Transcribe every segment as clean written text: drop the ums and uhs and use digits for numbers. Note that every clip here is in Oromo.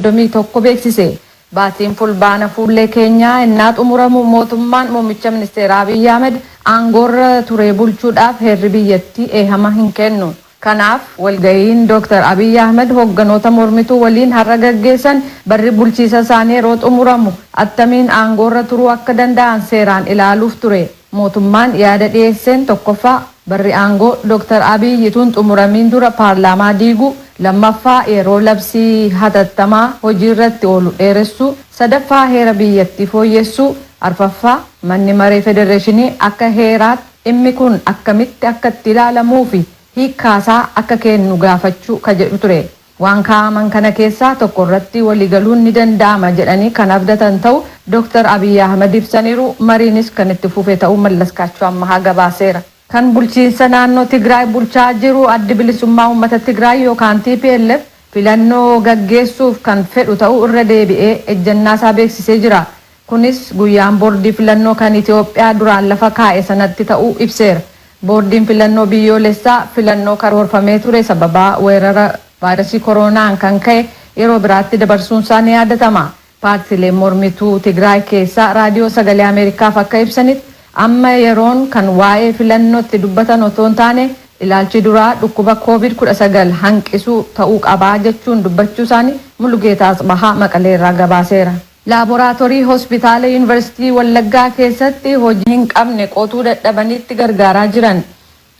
Domi tokko beeksise. Baatiin fulbaana fuullee keenyaa innaa xumuramu mootummaan muummicha ministeeraa Abiy Ahmed aangoorra ture bulchuudhaaf heerri biyyattii eehama hin kennu. Kanaaf walga'iin Dr. Abiy Ahmed hogganoota mormituu waliin har'a gaggeessan barri bulchiisa isaanii yeroo xumuramu attamiin aangoorra turuu akka danda'an seeraan ilaaluuf ture. Mootummaan yaada dhiyeesseen tokkoffaa barri aangoo Dr. Abiy tun xumuramiin dura paarlaamaa diiguu, lammaffaa yeroo labsii hatattamaa hojii irratti oolu dheeressuu, sadaffaa heera biyyattii fooyyessuu, arfaffaa manni maree federeeshinii akka heeraatti dhimmi kun akkamitti akka itti ilaalamuu fi hiikkaasaa akka kennu gaafachuu ka jedhu ture. Waan kaa'aman kana keessaa tokko irratti waliigaluun ni danda'ama jedhanii kan abdatan ta'u Dr. Abiy Ahmed ibsaniiru. Mariinis kan itti fufe ta'uu Mallaskaachuu Ammahaa gabaaseera. Kan bulchiinsa naannoo Tigraay bulchaa jiru addi bilisummaa uummata Tigraay yookaan TPLF filannoo gaggeessuuf kan fedhu ta'uu irra deebi'ee ejjennaasaa beeksisee jira. Kunis guyyaan boordii filannoo kan Itoophiyaa duraan lafa kaa'e sanatti ta'uu ibseera. Boordiin filannoo biyyoolessaa filannoo karoorfamee ture sababa weerara vaayirasii koronaan kan ka'e yeroo biraatti dabarsuun isaa ni yaadatama. Paartileen mormituu Tigraay keessaa raadiyoo sagalee Ameerikaaf akka ibsanitti amma yeroon kan waa'ee filannootti dubbatan otoo hin taane ilaalchi duraa dhukkuba COVID-19 hanqisuu ta'uu qabaa jechuun dubbachuu isaanii Mulugeetaa Asbahaa Maqaleerraa gabaaseera. Laaboraatoorii hospitaala Yuunivarsiitii Wallaggaa keessatti hojii hin qabne qotuu dadhabanitti gargaaraa jiran.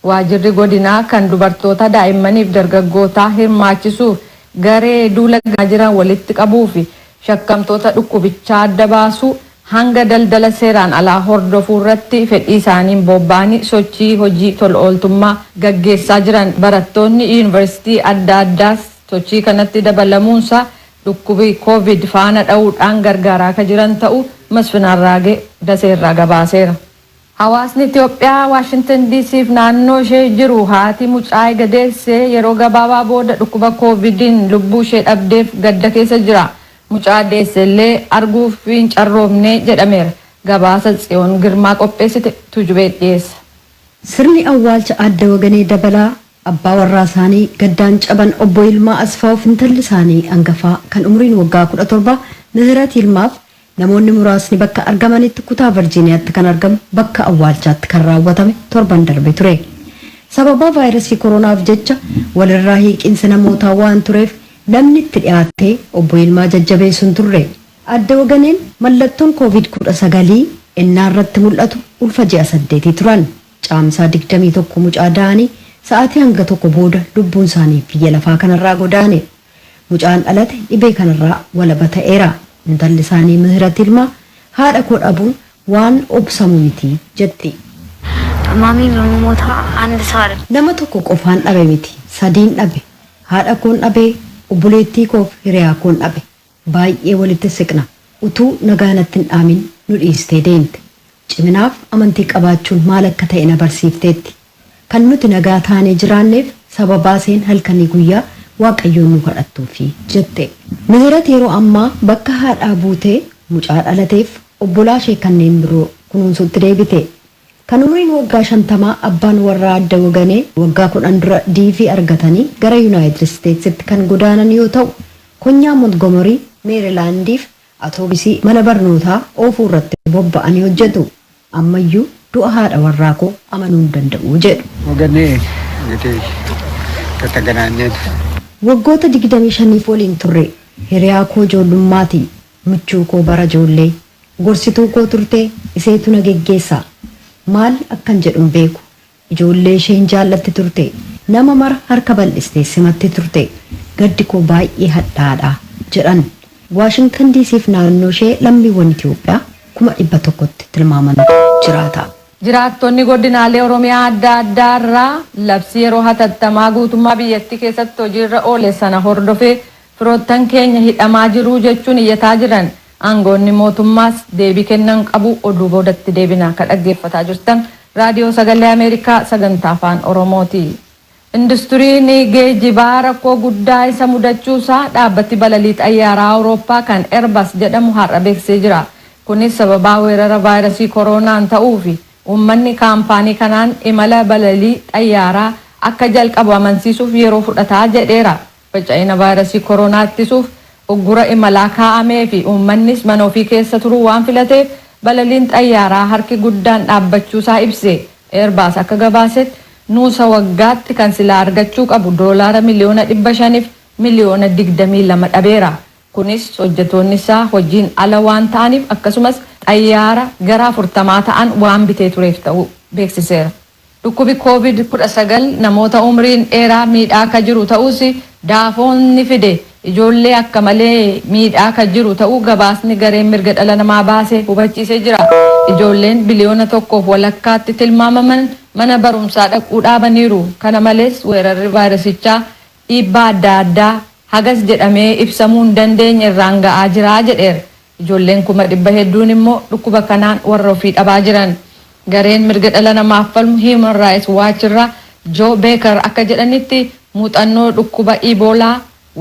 Waajirri godinaa kan dubartoota daa'immaniif dargaggootaa hirmaachisuuf garee duula jiran walitti qabuu fi shakkamtoota dhukkubichaa adda baasuu hanga daldala seeraan alaa hordofuu irratti fedhii isaaniin bobba'anii sochii hojii tola ooltummaa gaggeessaa jiran barattoonni yuunivarsiitii adda addaas sochii kanatti dabalamuunsa dhukkubii COVID faana dha'uudhaan gargaaraa akka jiran ta'uu Masfin Arraagee Daseerraa gabaaseera. Hawaasni Itoophiyaa Waashingtan DC'f naannoo ishee jiru haati mucaa gadeessee yeroo gabaabaa booda dhukkuba COVID'n lubbuu ishee dhabdeef gadda keessa jira. Mucaa deessellee arguuf hin carroomne jedhameera. Gabaasa Tsiyoon Girmaa qopheessite Tujubee dhiyeessa. Sirni awwaalcha adda waganee dabalaa abbaa warraa isaanii gaddaan caban obbo Ilmaa Asfaa'uuf intalli isaanii hangafaa kan umriin waggaa 17 Mihirat Ilmaaf namoonni muraasni bakka argamanitti kutaa Virjiiniyaatti kan argamu bakka awwaalchaatti kan raawwatame torban darbe ture. Sababa vaayirasii koronaaf jecha walirraa hiiqinsi namootaa waan tureef namni itti dhiyaatee obbo Ilmaa jajjabeessuun turre. Adda waganeen mallattoon COVID-19 innaa irratti mul'atu ulfa ji'a 8 turan. Caamsaa 21 mucaa da'anii sa'aatii hanga tokko booda lubbuun isaanii biyya lafaa kanarraa godaane. Mucaan dhalate dhibee kanarraa walaba ta'eera. Intalli isaanii Mihirat Ilmaa haadha koo dhabuun waan obsamu miti jetti. Maamii bamootaa አንድ ሰው አይደል Nama tokko qofaan dhabe miti sadiin dhabe. Haadha koon dhabe, obboleettii koof hiriyaa koon dhabe. Baay'ee walitti siqna. Utuu nagaanatti hin dhaamin nu dhiistee deemte. Ciminaaf amantii qabaachuun maal akka ta'e na barsiifteetti. Kan nuti nagaa taanee jiraanneef sababaa seen halkanii guyyaa waaqayyoon nu kadhattuufi jette. Mihirat yeroo ammaa bakka haadhaa buutee mucaa dhalateef obbolaa ishee kanneen biroo kunuunsuutti deebite. Kan umriin waggaa 50 abbaan warraa adda waganee waggaa 10 dura DV argatanii gara United Statesitti kan godaanan yoo ta'u konyaa Montgomery Marylandiif atoobisii mana barnootaa oofuu irratti bobba'anii hojjetu. Ammayyuu du'a haadha warraa koo amanuu hin danda'u jedhu. Waganee እንግዲህ ከተገናኘን Waggoota 25 waliin turre hiriyaa koo ijoollummaati michuu koo bara ijoollee gorsituu koo turte iseetu na geggeessa. Maal akkan jedhuun beeku ijoollee isheen jaallatti turte nama mara harka bal'istee simatti turte gaddi koo baay'ee hadhaadha jedhan. Waashingtan DC'f naannoo ishee lammiiwwan Itoophiyaa 100,000tti tilmaaman jiraata. Jiraattonni godinaalee Oromiyaa adda addaa irraa labsii yeroo hatattamaa guutummaa biyyattii keessatti hojiirra oole sana hordofee firoottan keenya hidhamaa jiru jechuun iyyataa jiran. Aangoonni mootummaas deebii kennan qabu. Oduu boodatti deebinaa kan dhaggeeffataa jirtan raadiyoo sagalee Ameerikaa sagantaa afaan Oromooti. Industiriin geejjibaa rakkoo guddaa isa mudachuusaa dhaabbati balalii xayyaaraa Awurooppaa kan Airbus jedhamu har'a beeksisee jira. Kunis sababaa weerara vaayirasii koronaan ta'uufi uummanni kaampaanii kanaan imala balalii xayyaaraa akka jalqabu amansiisuuf yeroo fudhataa jedheera. Faca'ina vaayirasii koronaa ittisuuf uggura imalaa kaa'amee fi uummannis mana ofii keessa turuu waan filateef balaliin xayyaaraa harki guddaan dhaabbachuusaa ibse. Eerbaas akka gabaasetti nuusa waggaatti kan silaa argachuu qabu doolaara miliyoona 500 miliyoona 22 dhabeera. Kunis hojjetoonni isaa hojiin ala waan ta'aniif akkasumas xayyaara gara 40 ta'an waan bitee tureef ta'uu beeksiseera. Dhukkubi COVID-19 namoota umriin dheeraa miidhaa akka jiru ta'us daafoonni fide ijoollee akka malee miidhaa akka jiru ta'uu gabaasni gareen mirga dhala namaa baasee hubachiisee jira. Ijoolleen biliyoona 1.2 tilmaamaman mana barumsaa dhaquu dhaabaniiru. Kana malees weerarri vaayirasichaa dhiibbaa adda addaa hagas jedhamee ibsamuu hin dandeenye irraan ga'aa jira jedheera. Ijoolleen 100,000 immoo dhukkuba kanaan warra ofii dhabaa jiran. Gareen mirga dhala namaaf falmu Human Rights Watch irraa Joe Baker akka jedhanitti muuxannoo dhukkuba Ebola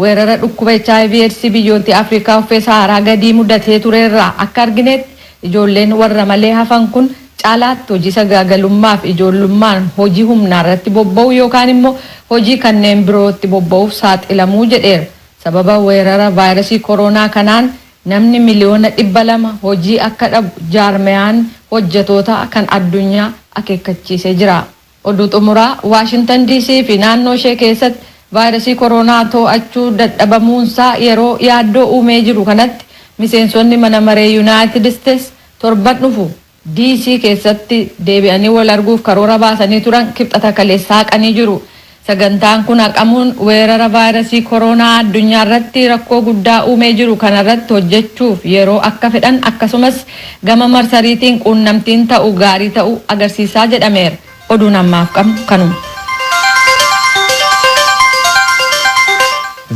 weerara dhukkuba HIV/AIDS biyyoota Afrikaa uffee Sahaaraa gadii mudatee tureerraa akka arginetti ijoolleen warra malee hafan kun caalaatti hojii sagaagalummaaf ijoollummaan hojii humnaa irratti bobba'u yookaan immoo hojii kanneen birootti bobba'uuf saaxilamuu jedheera. Sababa weerara vaayirasii koronaa kanaan namni miliyoona 200 hojii akka dhabu jaarmiyaan hojjetoota kan addunyaa akeekkachiisee jira. Oduu xumuraa Washington DC fi naannoo ishee keessatti vaayirasii koronaa to'achuu dadhabamuunsaa yeroo yaaddoo uumee jiru kanatti miseensonni mana maree United States torban dhufu DC keessatti deebi'anii wal arguuf karoora baasanii turan kibxata kaleessaa haqanii jiru. Sagantaan kun haqamuun weerara vaayirasii koronaa addunyaa irratti rakkoo guddaa uumee jiru kanarratti hojjechuuf yeroo akka fedhan akkasumas gama marsariitiin quunnamtiin ta'u gaarii ta'uu agarsiisaa jedhameera. Oduun ammaaf qabnu kanuma.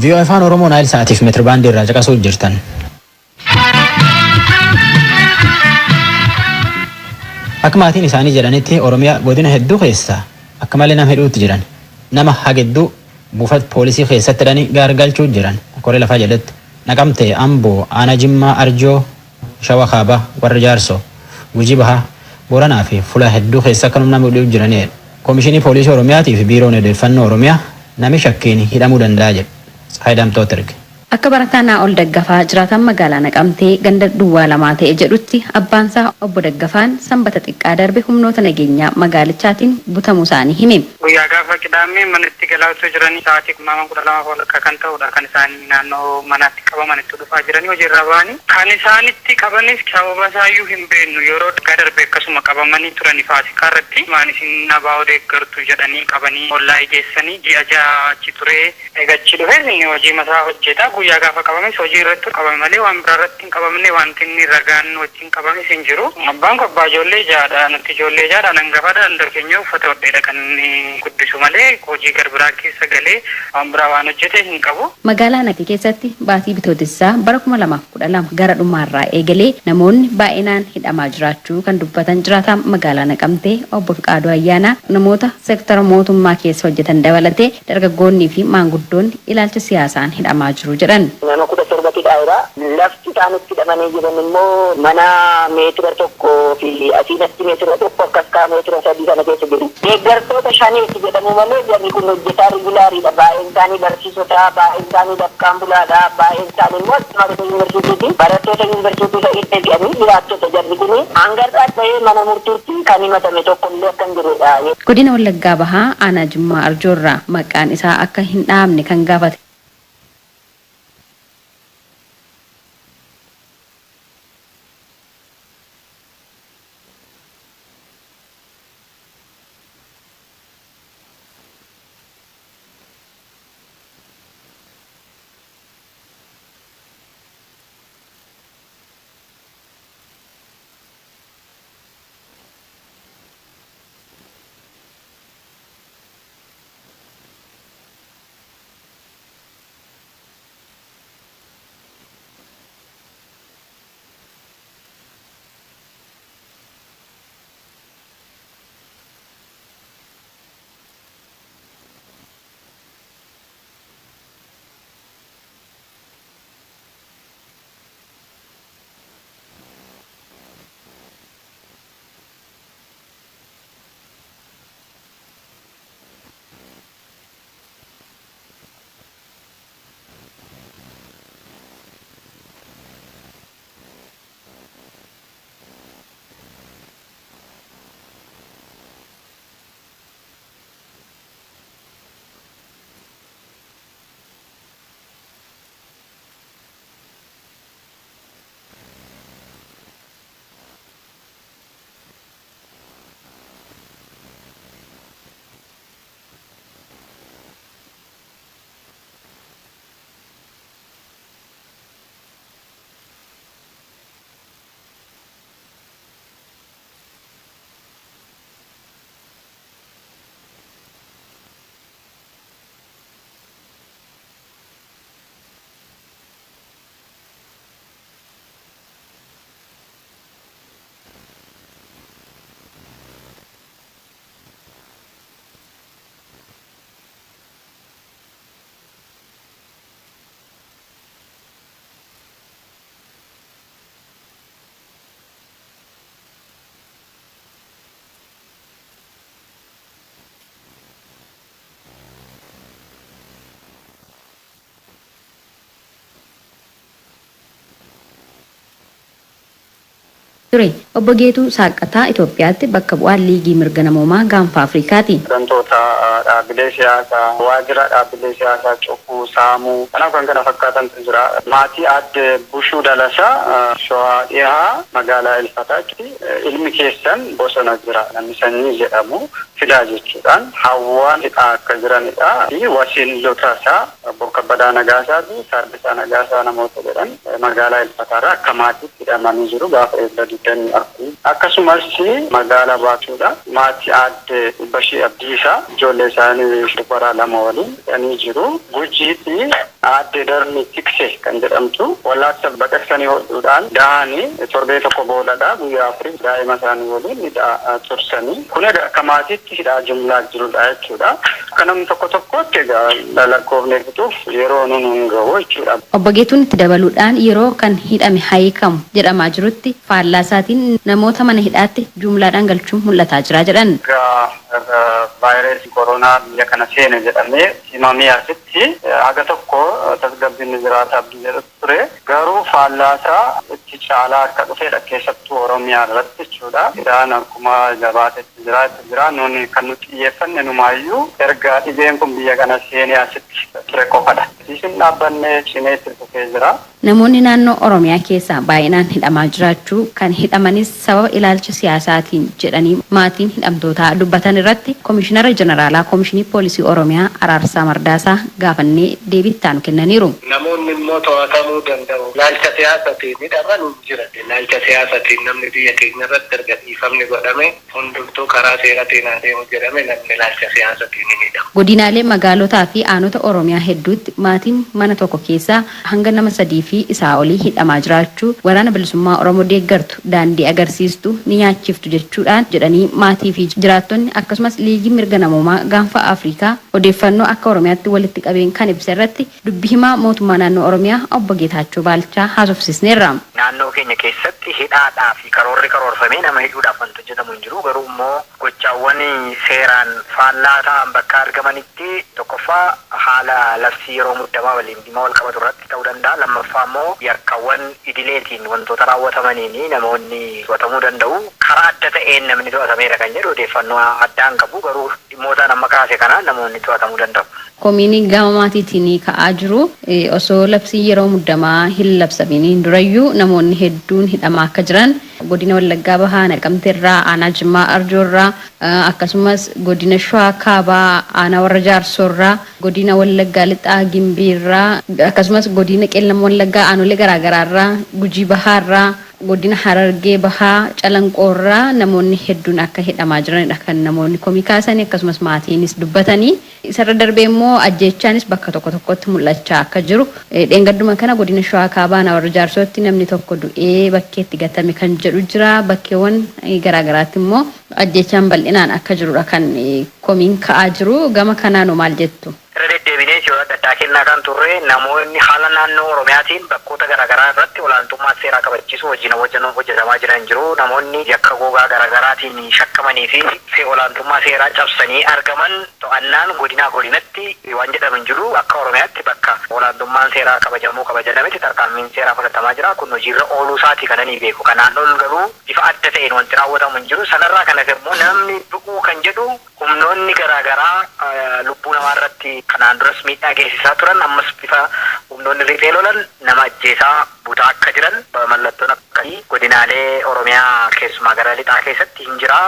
Voa Afaan Oromoo Naayil Sa'aatiif meetira baandii irraa caqasuu jirtan. Akka maatiin isaanii jedhanitti Oromiyaa godina hedduu keessa akka malee nama hidhuutti jiran. Nama hagedduu buufata poolisii keessatti hidhanii gaargalchuu jiran. Koree lafaa jedhatti Naqamtee, Amboo, Aanaa Jimmaa, Arjoo, Shawaa Kaabaa, warra Jaarsoo, Gujii Bahaa, Booranaa fi Fulaa hedduu keessa akka nama hidhuuf jiranidha. Koomishinii Poolisii Oromiyaatii fi Biiroon Odeeffannoo Oromiyaa nami shakkiin hidhamuu danda'a jedhu. Saayidamtoota erge. Akka barataa ol daggafaa jiraatan magaalaa Naqamtee ganda duwwaa lamaa ta'e jedhutti abbaansaa obbo Daggafaan sanbata xiqqaa darbe humnoota nageenyaa magaalichaatiin butamuu isaanii hime. Guyyaa gaafa qidaamee manatti galaa osoo jiranii sa'aatii 12 kan ta'udha kan isaanii naannoo manaatti qabaman itti dhufaa jiranii hojiirra ba'anii. Kan isaanitti qabanis sababa isaayyuu hin beeknu yeroo xiqqaa darbe akkasuma qabamanii turanii Faasikaa irratti maanisin nabaa odeeggartu jedhanii qabanii ollaa geessanii ji'a ja'a achi turee eegachi dhufee inni hojii masaa hojjeta. Guyyaa gaafa qabames hojii irratti qabame malee waan biraa irratti hin qabamne wanti inni ragaan wajjin qabames hin jiru. Abbaan abbaa ijoollee jaadha nuti ijoollee jaadha hangafaadha darkeenya uffata hodheedha kan inni guddisu malee hojii garbiraa keessa galee waan biraa waan hojjete hin qabu. Magaalaa Naqamtee keessatti baatii bitootessaa bara 2012 gara dhumaarraa eegalee namoonni baay'inaan hidhamaa jiraachuu kan dubbatan jiraataan magaalaa Naqamtee obbo Fiqaaduu Ayyaanaa namoota seektara mootummaa keessa hojjetan dabalatee dargaggoonnii fi maanguddoonni ilaalcha siyaasaan hidhamaa jiru jedhan. Nama 17 daa'ira lafti isaanitti hidhamanii jiran immoo mana meetira tokko fi asiinatti meetira tokko akkas meetira 3 kana keessa jiru. Deeggartoota 5 jedhamu malee jarri kun hojjetaa regulaariidha. Baay'een isaanii barsiisota, baay'een isaanii dafqaan bulaadha, baay'een isaanii immoo barattoota yuunivarsiitiiti. Barattoota yuunivarsiitii ta'ee jedhanii jiraattota jarri kun hangarraa ta'ee mana murtiitti kan himatame tokko illee akka hin jirudha. Godina Wallaggaa Bahaa Aanaa Jimmaa Arjoorraa maqaan isaa akka hin dhaamne kan gaafate. ture. Obbo Geetuu Saaqataa Itoophiyaatti bakka bu'aa liigii mirga namoomaa gaanfa Afrikaati. Gantoota dhaabbilee siyaasaa, waajjira dhaabbilee siyaasaa cufuu, saamuu, kanaaf kan kana fakkaatantu jira. Maatii adde Bushuu Dalasaa Shawaa dhihaa magaalaa Ilfataatti ilmi keessan bosona jira namni sanyii jedhamu fidaa jechuudhaan hawwaan hidhaa akka jiranidha. Wasiilota isaa Obbo Kabbadaa Nagaasaa fi Sarbisaa Nagaasaa namoota jedhan magaalaa Ilfataarraa akka maatiitti hidhamanii jiru gaafa eebba 24. Akkasumas magaalaa Baatuudha maatii adde Bashii Abdiisaa ijoollee isaanii dubaraa 2 waliin hidhanii jiru. Gujiitti adde Darni Tiksee kan jedhamtu wallaansa baqaqsanii hodhuudhaan da'anii torbee tokko boodadha guyyaa 4 daa'ima isaanii waliin hidhaa tursanii kun akka maatiitti hidhaa jumlaa jirudha jechuudha. Akka namni tokkotti egaa lakkoofnee fixuuf yeroo nun gahu jechuudha. Obbo Geetuun itti dabaluudhaan yeroo kan hidhame hiikamu jedhamaa jirutti faallaa isaatiin namoota mana hidhaatti jumlaadhaan galchuun mul'ataa jira jedhan. Vaayirasii koronaa biyya kana seene jedhamee himamee asitti haga tokko tasgabbiin jiraata abdii jedhu ture. Garuu faallaasaa itti caalaa akka dhufedha keessattuu Oromiyaa irratti jechuudha. Hidhaan akkuma jabaatetti jira nuni kan nuti xiyyeeffanne numaayyuu erga dhibeen kun biyya kana seenee asitti ture qofadha. Isin dhaabbanne cimeetti dhufee jira. Namoonni naannoo Oromiyaa keessaa baay'inaan hidhamaa jiraachuu kan hidhamanis sababa ilaalcha siyaasaatiin jedhanii maatiin hidhamtootaa dubbatan irratti Komishinara Jeneraalaa Komishinii Poolisii Oromiyaa Araarsaa Mardaasaa gaafannee deebii ittaanu kennaniiru. Namoonni immoo to'atamuu danda'u. Ilaalcha siyaasaatiin hidhaman jiran. Ilaalcha siyaasaatiin namni biyya keenya irratti erga dhiifamni godhame hundumtuu karaa seeratiin adeemu jedhame namni ilaalcha siyaasaatiin hin hidhamu. Godinaalee magaalotaa fi aanota Oromiyaa hedduutti maatiin mana tokko keessaa hanga nama 3 fi isaa olii hidhamaa jiraachuu waraana bilisummaa Oromoo deeggartu daandii agarsiistu ni nyaachiftu jechuudhaan jedhanii maatii fi jiraattonni akkasumas liigii mirga namoomaa gaanfa Afrikaa odeeffannoo akka Oromiyaatti walitti qabeen kan ibsa irratti dubbii himaa mootummaa naannoo Oromiyaa Obbo Geetaachoo Baalchaa haasofsiisneerra. Naannoo keenya keessatti hidhaadhaa fi karoorfamee nama hidhuudhaaf wanti hojjetamu hin jiru. Garuu immoo gochaawwan seeraan faallaa ta'an bakka argamanitti tokkoffaa haala labsii yeroo muddamaa waliin dhimma wal qabatu irratti ta'uu danda'a. Lammaffaa immoo yakkaawwan idileetiin wantoota raawwatamaniin namoonni to'atamuu danda'u. Karaa adda ta'een namni to'atameera kan jedhu odeeffannoo addaan qabu. Garuu dhimmoota amma kaase kanaan namoonni to'atamuu danda'u. Komiin gama maatiitiin ka'aa jiru osoo labsii yeroo muddamaa hin labsamiin durayyuu namoonni hedduun hidhamaa akka jiran godina Wallaggaa Bahaa Naqamteerraa aanaa Jimmaa Arjoorraa akkasumas godina Shawaa Kaabaa aanaa warra Jaarsoorraa godina Wallaggaa Lixaa Gimbiirraa akkasumas godina Qellam Wallaggaa aanolee garaagaraarraa Gujii Bahaarraa godina Harargee Bahaa Calanqoorraa namoonni hedduun akka hidhamaa jiranidha kan namoonni komii kaasanii akkasumas maatiinis dubbatanii. Isarra darbee immoo ajjeechaanis bakka tokkotti mul'achaa akka jiru. Dheengadduma kana godina Shawaa Kaabaa aanaa warra Jaarsootti namni tokko du'ee bakkeetti gatame kan jedhu jira. Bakkeewwan garaagaraatti immoo ajjeechaan bal'inaan akka jirudha kan komiin ka'aa jiru. Gama kanaan maal jettu? Deddeebinee yeroo adda addaa kennaa kan turre namoonni haala naannoo Oromiyaatiin bakkoota garaagaraa irratti olaantummaa seeraa kabachiisuu hojjetamaa jiran jiru. Namoonni yakka gogaa garaagaraatiin shakkamanii fi olaantummaa seeraa cabsanii argaman to'annaan godinatti waan jedhamu jiru. Akka Oromiyaatti bakka olaantummaan seeraa kabajameti tarkaanfiin seeraa fudhatamaa jira. Kun hojiirra ooluu isaati kananii beeku. Kanaan ol garuu bifa adda ta'een wanti raawwatamu hin jiru. Sanarraa kanas immoo namni du'uu kan jedhu humnoonni garaagaraa lubbuu namaa irratti kanaan duras miidhaa geessisaa turan ammas bifa humnoonni riphee lolan nama ajjeesaa butaa akka jiran mallattoon akkasii godinaalee Oromiyaa keessumaa gara lixaa keessatti hin jira.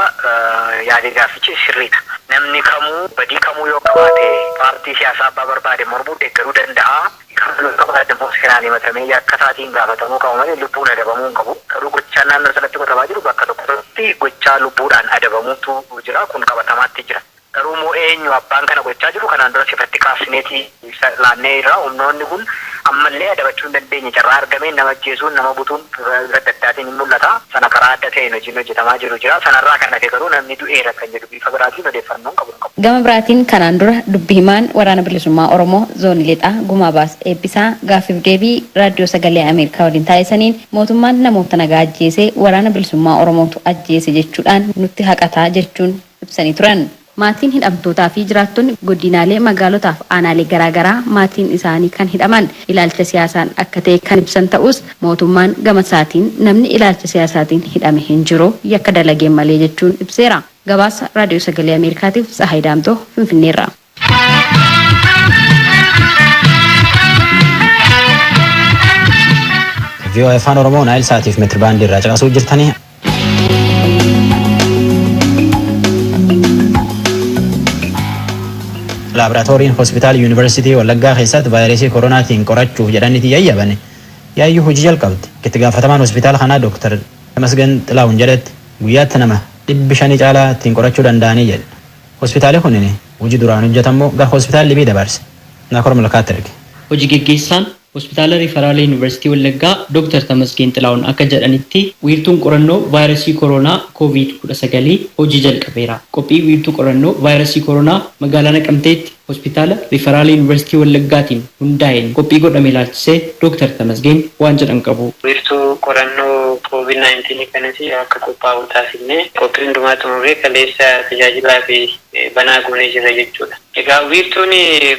Yaadii gaaffichi sirriidha. Namni kamuu badii kamuu yoo qabaate paartii siyaasaa abbaa barbaade mormuu deeggaruu danda'a. Kan qabaate immoo seeraan himatamee yakka isaatiin gaafatamuu qabu malee lubbuun adabamuu hin qabu. Garuu gochaan naannoo sanatti qotamaa jiru bakka tokkotti gochaa lubbuudhaan adabamuutu jira. Kun qabatamaatti jira. Garuu immoo eenyu abbaan kana gochaa jiru kanaan dura sifatti kaasineetii laannee irraa humnoonni kun ammallee adabachuu hin dandeenye carraa argameen nama ajjeesuun nama butuun adda addaatiin hin mul'ata. Sana karaa adda ta'een hojiin hojjetamaa jiru jira. Sanarraa kan hafe garuu namni du'eera kan jedhu bifa biraatiin odeeffannoon qabu. Gama biraatiin kanaan dura dubbi himaan waraana bilisummaa Oromoo zoonii lixaa Gumaa Baas Eebbisaa gaaffiif deebii raadiyoo sagalee Ameerikaa waliin taasisaniin mootummaan namoota nagaa ajjeesee waraana bilisummaa Oromootu ajjeese jechuudhaan nutti haqataa jechuun ibsanii turan. maatiin hidhamtootaa fi jiraattonni godinaalee magaalotaaf aanaalee garaagaraa maatiin isaanii kan hidhaman ilaalcha siyaasaan akka ta'e kan ibsan ta'us mootummaan gama isaatiin namni ilaalcha siyaasaatiin hidhame hin jiru yakka dalageen malee jechuun ibseera. Gabaasa raadiyoo sagalee Ameerikaatiif Tsahaay Daamtoo Finfinneerraa. Voa Afaan Oromoo Naayil Saatiif meetiri baandii irraa caqasuu jirtanii. Laaboraatooriin hospitaala yuunivarsiitii Wallaggaa keessatti vaayirasii koronaatiin qorachuuf jedhaniiti yayyaban yaayyuu hojii jalqabde. Itti gaafatamaan hospitaala kanaa Dr. Tamasgen Xilaawun jedhetti guyyaatti nama 500 caalaa ittiin qorachuu danda'anii jedhe. Hospitaalli kunin hojii duraan hojjetammoo gara hospitaala Libii dabarse. Naakor Malkaatti erge. Hojii geggeessaan hospitaala Riifaraala Yuunivarsiitii Wallaggaa Dr. Tamasgen Xilaawun akka jedhanitti wiirtuun qorannoo vaayirasii koronaa COVID-19 hojii jalqabeera. Qophii wiirtuu qorannoo vaayirasii koronaa magaalaa Naqamteetti hospitaala Riifaraala Yuunivarsiitii Wallaggaatiin hundaa'een qophii godhame ilaalchisee Dr. Tamasgen waan jedhan qabu. Wiirtuu qorannoo COVID-19 kanatti akka qophaa'u taasifne qophii hundumaa xumuree kaleessa tajaajilaa fi banaa goonee jira jechuudha. Egaa wiirtuun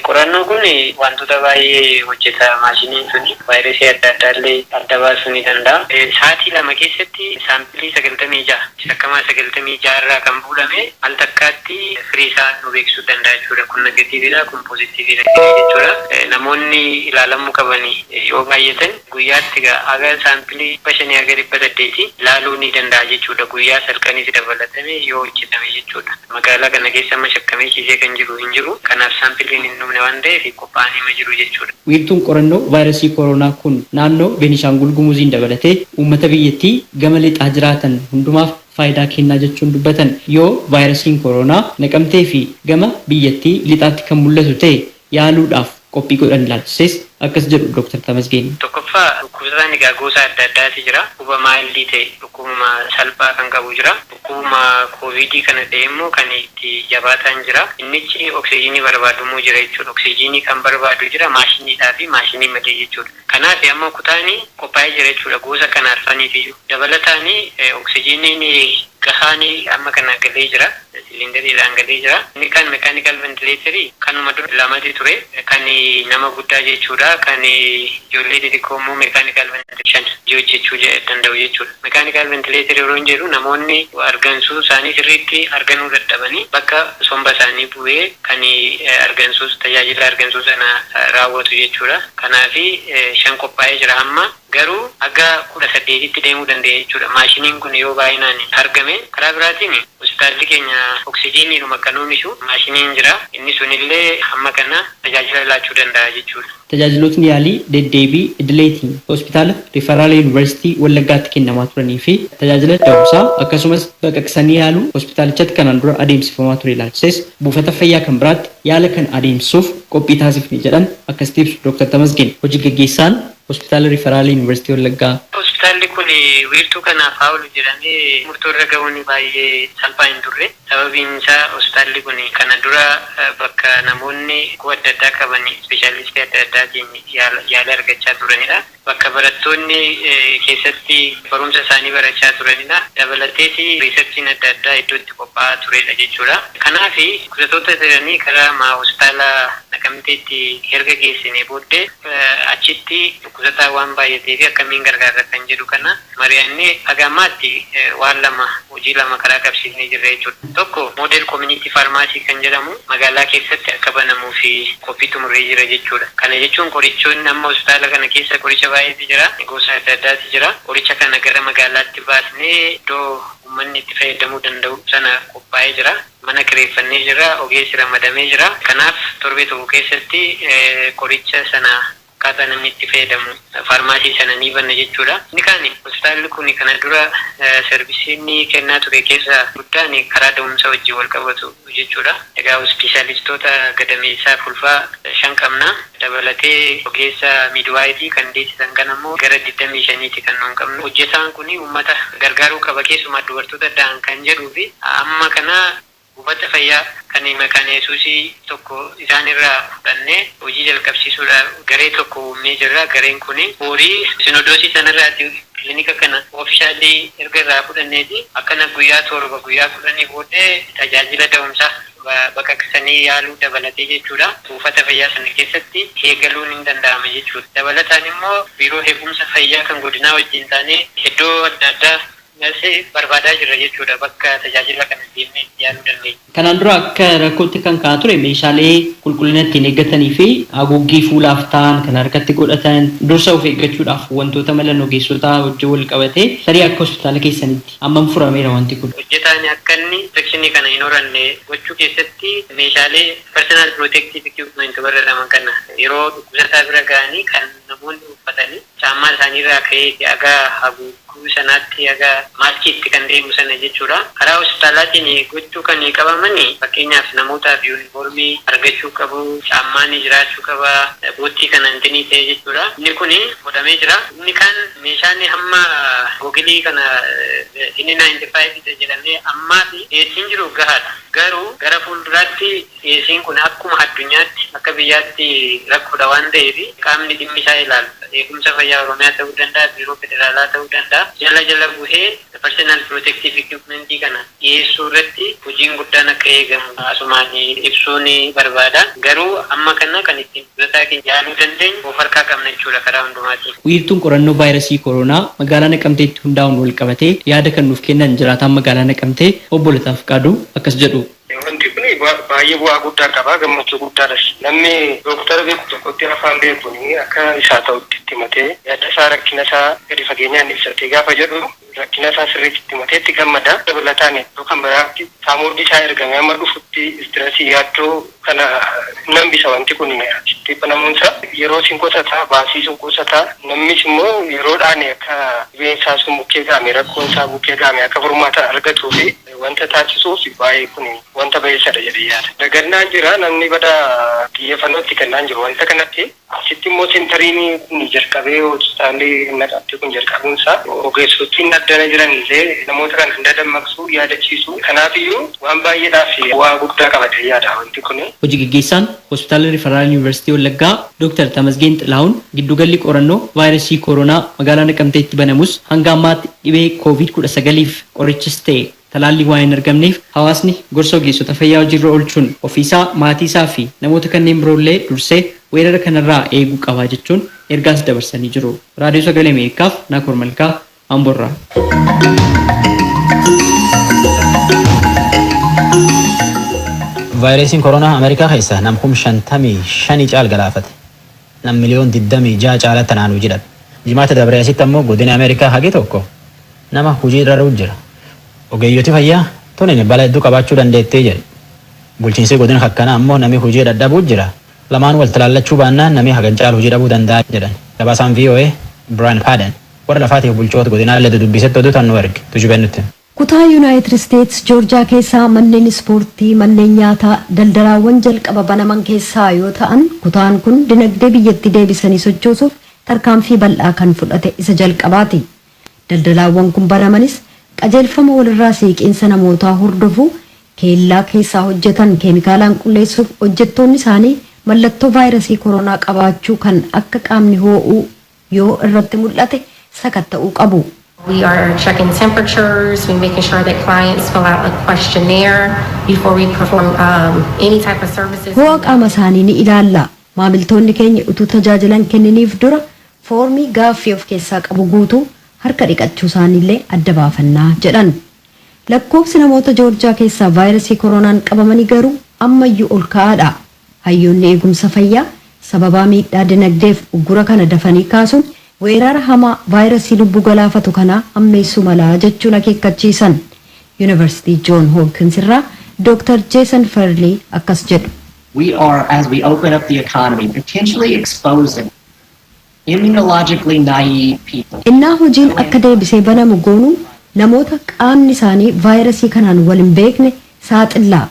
qorannoo kun wantoota baay'ee hojjeta. Maashiniin sun vaayirasii adda addaallee adda baasuu ni danda'a. Sa'aatii lama keessatti saampilii 96 shakkamaa 96 irraa kan fuudhame al takkaatti firii isaa nu beeksisuu danda'a jechuudha. Kun negatiividha, kun poozitiividha jechuudha. Namoonni ilaalamuu qaban yoo baay'atan guyyaatti aga saampilii 500 aga 800 ilaaluu ni danda'a jechuudha. Guyyaa salqaniis dabalatame yoo hojjetame jechuudha. Magaalaa kana keessa amma shakkamee ciisee kan jiru hin jiru. Kanaaf saampiliin hin dhumne waan ta'eef qophaa'anii ma jiru jechuudha. Wiirtuun qorannoo vaayirasii koronaa kun naannoo Beenishaangul Gumuziin dabalatee uummata biyyattii gama lixaa jiraatan hundumaaf faayidaa kennaa jechuun dubbatan. Yoo vaayirasiin koronaa Naqamtee fi gama biyyattii lixaatti kan mul'atu ta'e yaaluudhaaf qophii godhan ilaalchises akkas jedhu Dr. Tamasgen. Tokkoffaa dhukkubsataan egaa gosa adda addaati jira. Dhukkuba maayildii ta'e dhukkubuma salphaa kan qabu jira. Dhukkubuma koovidii kana ta'e immoo kan itti jabaataan jira. Innichi oksijiinii barbaadumuu jira jechuudha. Oksijiinii kan barbaadu jira maashiniidhaa fi maashinii malee jechuudha. Kanaaf amma kutaanii qophaa'ee jira jechuudha. Gosa kana arfaniif iyyuu. Dabalataanii oksijiiniin gahaanii amma kana galee jira. Silinderiidhaan galee jira. Inni kan mekaanikal ventileetarii kanuma dura lamatti ture. Kan nama guddaa jechuudha. Kan ijoollee xixiqqoo immoo mekaanikal ventileeshan hojjechuu danda'u jechuudha. Mekaanikal ventileetarii yeroo jedhu namoonni argansuu isaanii sirriitti arganuu dadhabanii bakka somba isaanii bu'ee kan tajaajila argansuu sana raawwatu jechuudha. Kanaafi 5 qophaa'ee jira amma. Garuu aga 18tti deemuu danda'a jechuudha. Maashiniin kun yoo baay'inaan argame karaa biraatiin hospitaalli keenya oksijiiniidhuma kan oomishu maashiniin jira. Inni sunillee amma kana tajaajila laachuu danda'a jechuudha. Tajaajilootni yaalii deddeebii idileetiin hospitaala Riifaraala Yuunivarsiitii Wallaggaatti kennamaa turanii fi tajaajila da'umsaa akkasumas baqaqsanii yaaluu hospitaalichatti kanaan dura adeemsifamaa ture ilaalchises buufata fayyaa kan biraatti yaala kan adeemsisuuf qophii taasifne jedhan akkasitti ibsu Dr. Tamasgen. Hojii gaggeessaan hospitaala Riifaraala Yuunivarsiitii Wallaggaa. Hospitaalli kun wiirtuu kanaaf haa oolu jedhamee murtoorra gahuun baay'ee salphaa hin turre. Sababiin isaa hospitaalli kun kana dura bakka namoonni dhukkuba adda addaa qaban ispeeshaalistii adda addaatiin yaala argachaa turanidha. Bakka barattoonni keessatti barumsa isaanii barachaa turanidha. Dabalatees riisarchiin adda addaa iddootti qophaa'aa turedha jechuudha. Kanaaf dhukkubsattoota jedhanii karaa hospitaala Naqamteetti erga geessine booddee achitti dhukkubsataa waan baay'atee fi akkamiin gargaarra kan jedhu kana mari'annee hagamaatti waan hojii lama karaa qabsiifnee jirra jechuudha. Tokko moodel koominiti faarmaasii kan jedhamu magaalaa keessatti akka banamuu fi qophii xumurree jira jechuudha. Kana jechuun qorichoonni amma hospitaala kana keessa qoricha baay'eetu jira. Gosa adda addaatu jira. Qoricha kana gara magaalaatti baasnee iddoo uummanni itti fayyadamuu danda'u sana qophaa'ee jira. Mana kireeffannee jira. Ogeessi ramadamee jira. Kanaaf torbee tokko keessatti qoricha sana akkaataa namni itti fayyadamu faarmaasii sana ni banna jechuudha. Inni kaan hospitaalli kun kana dura servisiin kennaa ture keessa guddaan karaa da'umsa wajjin wal qabatu jechuudha. Egaa ispeeshaalistoota gadameessaa fulfaa 5 qabna. Dabalatee ogeessa midwaayifii kan deessisan kan ammoo gara 25tti kan nuun qabnu. Hojjetaan kun uummata gargaaruu qaba keessumaa dubartoota da'an kan jedhuu fi amma kana buufata fayyaa kan maqaan Yesuusii tokko isaan irraa fudhannee hojii jalqabsiisuudhaaf garee tokko uumnee jirra. Gareen kun horii sinodoosii sanarraati kilinika kana oofishaalii erga irraa fudhanneeti akkana guyyaa torba guyyaa fudhanii booddee tajaajila da'umsaa baqaqsanii yaaluu dabalatee jechuudha. Buufata fayyaa sana keessatti eegaluun hin danda'ama jechuudha. Dabalataan immoo biiroo eegumsa fayyaa kan godinaa wajjin taanee iddoo adda addaa barbaadaa jirra jechuudha bakka tajaajila kana deemnee yaaluu dandeenya. Kanaan dura akka rakkootti kan ka'aa ture meeshaalee qulqullina ittiin eeggatanii fi haguuggii fuulaaf ta'an kan harkatti godhatan dursa of eeggachuudhaaf wantoota mala ogeessotaa wajjin wal qabatee tarii akka hospitaala keessanitti hammam furameera wanti kun. Hojjetaan akka inni infekshinii kana hin horanne gochuu keessatti meeshaalee personal protective equipment barbaadaman kana yeroo dhukkubsataa bira ga'anii kan namoonni uffatanii caammaa isaaniirraa ka'ee hagaa haguuggii sanaatti hagaa maaskiitti kan deemu sana jechuudha. Karaa hospitaalaatiin gochuu kan qabamani fakkeenyaaf namootaaf yuunifoormii argachuu qabu, caammaan jiraachuu qaba, boottii kan antinii ta'e jechuudha. Inni kun godhamee jira. Inni kan meeshaan hamma googilii kana inni 95 jedhamee ammaa fi dhiyeessiin jiru gahaadha. Garuu gara fuulduraatti dhiyeessiin kun akkuma addunyaatti akka biyyaatti rakkoodha waan ta'eef qaamni dhimmi isaa ilaalu. Eegumsa fayyaa Oromiyaa ta'uu danda'a, biiroo federaalaa ta'uu danda'a. Jala buhee personal protective equipment kana dhiyeessuu irratti hojiin guddaan akka eegamu asumaan ibsuun barbaada. Garuu amma kana kan ittiin dhukkubsataa keenya yaaluu dandeenyu of harkaa qabna jechuudha karaa hundumaatiin. Wiirtuun qorannoo vaayirasii koronaa magaalaa Naqamteetti hundaa'uun wal qabatee yaada kan nuuf kennan jiraataan magaalaa Naqamtee obbo Lataa Fiqaaduu akkas jedhu. Wanti kun baay'ee bu'aa guddaa qaba, gammachuu guddaadhas. Namni dooktara beeku tokkotti afaan beekuun akka isaa ta'utti itti himatee yaada isaa rakkina isaa gadi fageenyaan ibsatee gaafa jedhu rakkina isaa sirriitti itti himatee itti gammada. Dabalataan iddoo kan biraatti saamuuddi isaa ergamee amma dhufutti istirasii yaaddoo kana nambisa wanti kun achitti banamuunsa yeroo sin qusataa baasii sun qusataa namnis immoo yeroodhaan akka dhibeensaa sun bukkee gaame rakkoon isaa bukkee gaame akka furmaata argatuu fi wanta taasisuuf baay'ee kun wanta baay'isaadha jedhee yaada. Dagannaan jira namni bada xiyyeeffannootti kennaan jiru wanta kanatti asitti immoo seentariin kun jalqabee hospitaalli naqamtee kun jalqabuunsaa ogeessotiin addana jiran illee namoota kana hunda dammaqsuu yaadachiisuu kanaafiyyuu waan baay'eedhaaf bu'aa guddaa qabatee yaada wanti kun. Hojii gaggeessaan hospitaala Riferaal Yuunivarsiitii Wallaggaa Dr. Tamasgeen Xilahuun giddugalli qorannoo vaayirasii koronaa magaalaa Naqamteetti banamus hanga ammaatti dhibee COVID-19f qorichis ta'e talaalli waan hin argamneef hawaasni gorsa ogeessota fayyaa hojiirra oolchuun ofiisaa maatii isaa fi namoota kanneen biroollee dursee weerara kanarraa eeguu qabaa jechuun ergaas dabarsanii jiru. Raadiyoo Sagalee Ameerikaaf Naakoor Malkaa Amborraa. Vaayirasiin koronaa Ameerikaa keessa nam 55 caal galaafate. Nam miliyoon 26 caalatti naannoo jedhan. Jimaata dabree asitti ammoo godina Ameerikaa hagi tokko nama hojii irra jira. Ogeeyyooti fayyaa tunin bala hedduu qabaachuu dandeettee jedhe. Bulchiinsi godina akkanaa ammoo namni hojii dadhabuu jira. Lamaan wal talaallachuu baannaan namni hagan caalu hojii dhabuu danda'a jedhan. Gabaasaan VOA Brian Padden warra lafaatiif bulchoota godinaalee dudubbisetti oduutaan nu erge tujubennutti. Kutaa Yuunaayitid Isteets Joorjaa keessaa manneen ispoortii, manneen nyaataa, daldalaawwan jalqaba banaman keessaa yoo ta'an kutaan kun dinagdee biyyatti deebisanii sochoosuuf tarkaanfii bal'aa kan fudhate isa jalqabaati. Daldalaawwan kun banamanis qajeelfama walirraa siiqiinsa namootaa hordofuu keellaa keessaa hojjetan keemikaalaan qulleessuuf hojjettoonni isaanii mallattoo vaayirasii koronaa qabaachuu kan akka qaamni hoo'uu yoo irratti mul'ate sakatta'uu qabu. We are checking temperatures, we're making sure that clients fill out a questionnaire before we perform any type of services. Ho'a qaama isaanii ni ilaalla. Maamiltoonni keenya utuu tajaajilan kenniniif dura foormii gaaffii of keessaa qabu guutuu harka dhiqachuu isaaniillee adda baafannaa jedhan. Lakkoofsi namoota Joorjaa keessaa vaayirasii koronaan qabamanii garuu ammayyuu ol ka'aadha. Hayyoonni eegumsa fayyaa sababaa miidhaa dinagdeef uggura kana dafanii kaasuun weerara hamaa vaayirasii lubbuu galaafatu kana ammeessuu malaa jechuun akeekkachiisan. Yuunivarsiitii Joon Hopkins irraa Dr. Jason Farley akkas jedhu. We are, as we open up the economy, potentially exposing immunologically naive people. Innaa hojiin akka deebisee banamu goonuu namoota qaamni isaanii vaayirasii kanaan wal hin beekne saaxillaa.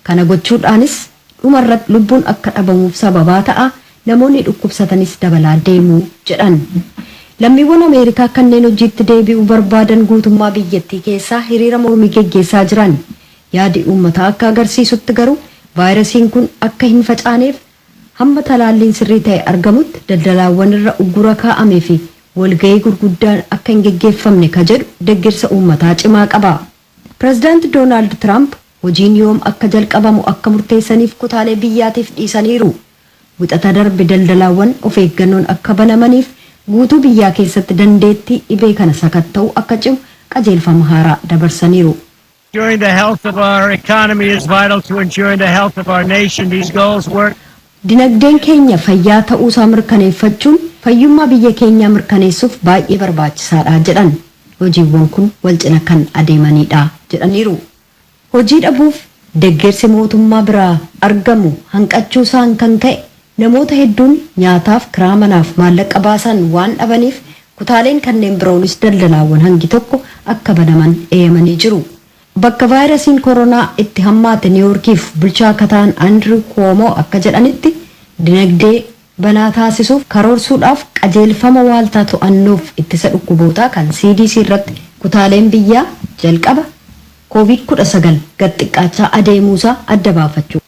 Kana gochuudhaanis dhumarratti lubbuun akka dhabamuuf sababaa ta'a. Namoonni dhukkubsatanis dabalaa deemuu jedhan. Lammiiwwan Ameerikaa kanneen hojiitti deebi'uu barbaadan guutummaa biyyattii keessaa hiriira mormii geggeessaa jiran. Yaadi uummataa akka agarsiisutti garuu vaayirasiin kun akka hin facaaneef hamma talaalliin sirrii ta'e argamutti daldalaawwan irra uggura kaa'amee fi walgahii gurguddaan akka hin geggeeffamne ka jedhu deeggarsa uummataa cimaa qaba. Pireezidaanti Doonaald Tiraamp hojiin yoom akka jalqabamu akka murteessaniif kutaalee biyyaatiif dhiisaniiru. Wixata darbe daldalaawwan of eeggannoon akka banamaniif guutuu biyyaa keessatti dandeettii dhibee kana sakatta'u akka cimu qajeelfama haaraa dabarsaniiru. Ensuring the health of our economy is vital to ensuring the health of our nation. These goals work. Dinagdeen keenya fayyaa ta'uusaa mirkaneeffachuun fayyummaa biyya keenyaa mirkaneessuuf baay'ee barbaachisaadha jedhan. Hojiiwwan kun wal cina kan adeemanidha jedhaniiru. Hojii dhabuuf deeggarsi mootummaa biraa argamu hanqachuusaan kan ka'e namoota hedduun nyaataaf kiraa manaaf maallaqa baasan waan dhabaniif kutaaleen kanneen biroonis daldalaawwan hangi tokko akka banaman eeyamanii jiru. Bakka vaayirasiin koronaa itti hammaate niiwuorkiif bulchaa akka ta'an Andrew Cuomo akka jedhanitti dinagdee banaa taasisuuf karoorsuudhaaf qajeelfama waaltaa to'annoof ittisa dhukkubootaa kan CDC irratti kutaaleen biyyaa jalqaba COVID-19 gad xiqqaachaa adeemuusaa adda baafachuu